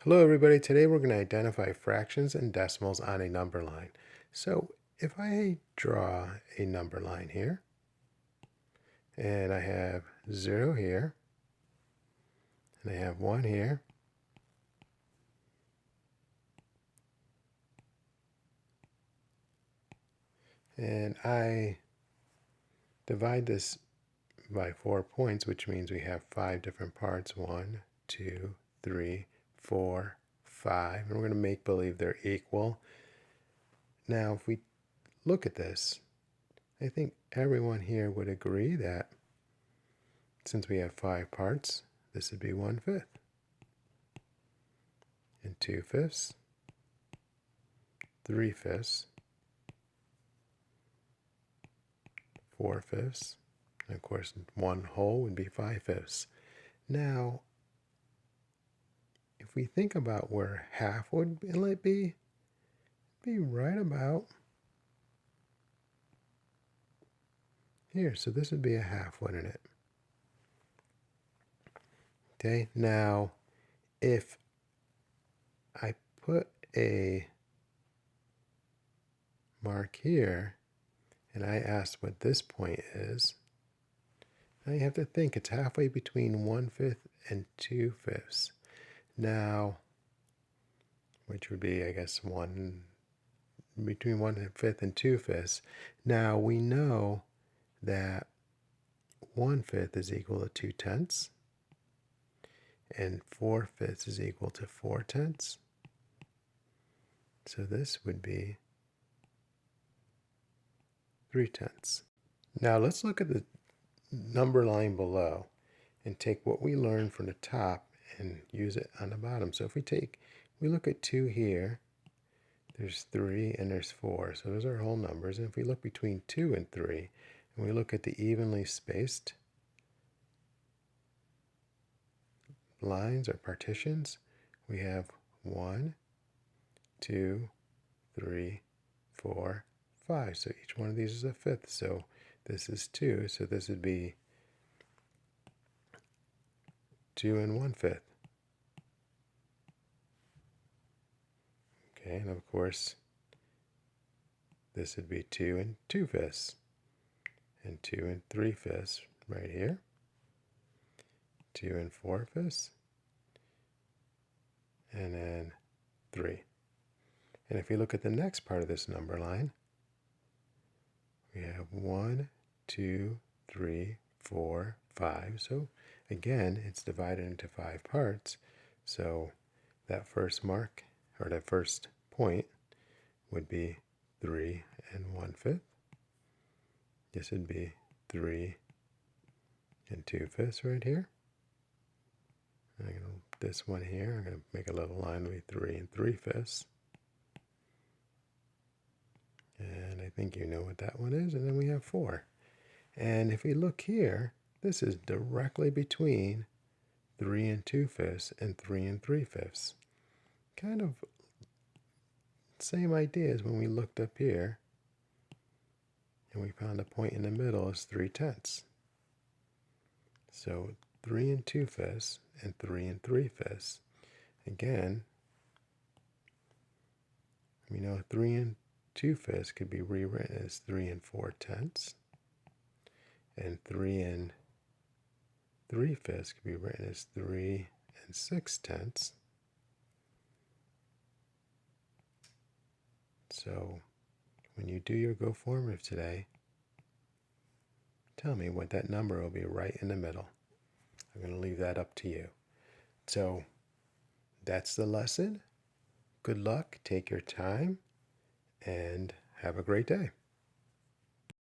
Hello everybody, today we're going to identify fractions and decimals on a number line. So if I draw a number line here, and I have 0 here, and I have 1 here, and I divide this by 4 points, which means we have 5 different parts, 1, 2, 3, 4, 5, and we're going to make believe they're equal. Now if we look at this, I think everyone here would agree that since we have 5 parts, this would be 1/5, and 2/5, 3/5, 4/5, and of course 1 whole would be 5/5. Now, if we think about where half would be, it'd be right about here. So this would be a half, wouldn't it? Okay, now if I put a mark here and I asked what this point is, now you have to think it's halfway between 1/5 and 2/5. Now, which would be, I guess, between 1/5 and 2/5. Now we know that 1/5 is equal to 2/10, and 4/5 is equal to 4/10. So this would be 3/10. Now let's look at the number line below and take what we learned from the top and use it on the bottom. So if we look at 2 here, there's 3 and there's 4. So those are whole numbers. And if we look between 2 and 3, and we look at the evenly spaced lines or partitions, we have 1, 2, 3, 4, 5. So each one of these is a fifth. So this is 2. So this would be 2 and 1/5. Okay, and of course, this would be 2 and 2/5, and 2 and 3/5 right here, 2 and 4/5, and then 3. And if we look at the next part of this number line, we have 1, 2, 3, 4, 5. So again, it's divided into 5 parts. So that first mark, or that first point, would be 3 and 1/5. This would be 3 and 2/5 right here. I'm going to this one here, I'm going to make a little line with 3 and 3/5. And I think you know what that one is. And then we have 4. And if we look here, this is directly between 3 and 2/5 and 3 and 3/5. Kind of same idea as when we looked up here and we found a point in the middle is 3/10. So 3 and 2/5 and 3 and 3/5. Again, we know 3 and 2/5 could be rewritten as 3 and 4/10. And 3 and 3/5 could be written as 3 and 6/10. So when you do your Go formative today, tell me what that number will be right in the middle. I'm going to leave that up to you. So that's the lesson. Good luck, take your time, and have a great day.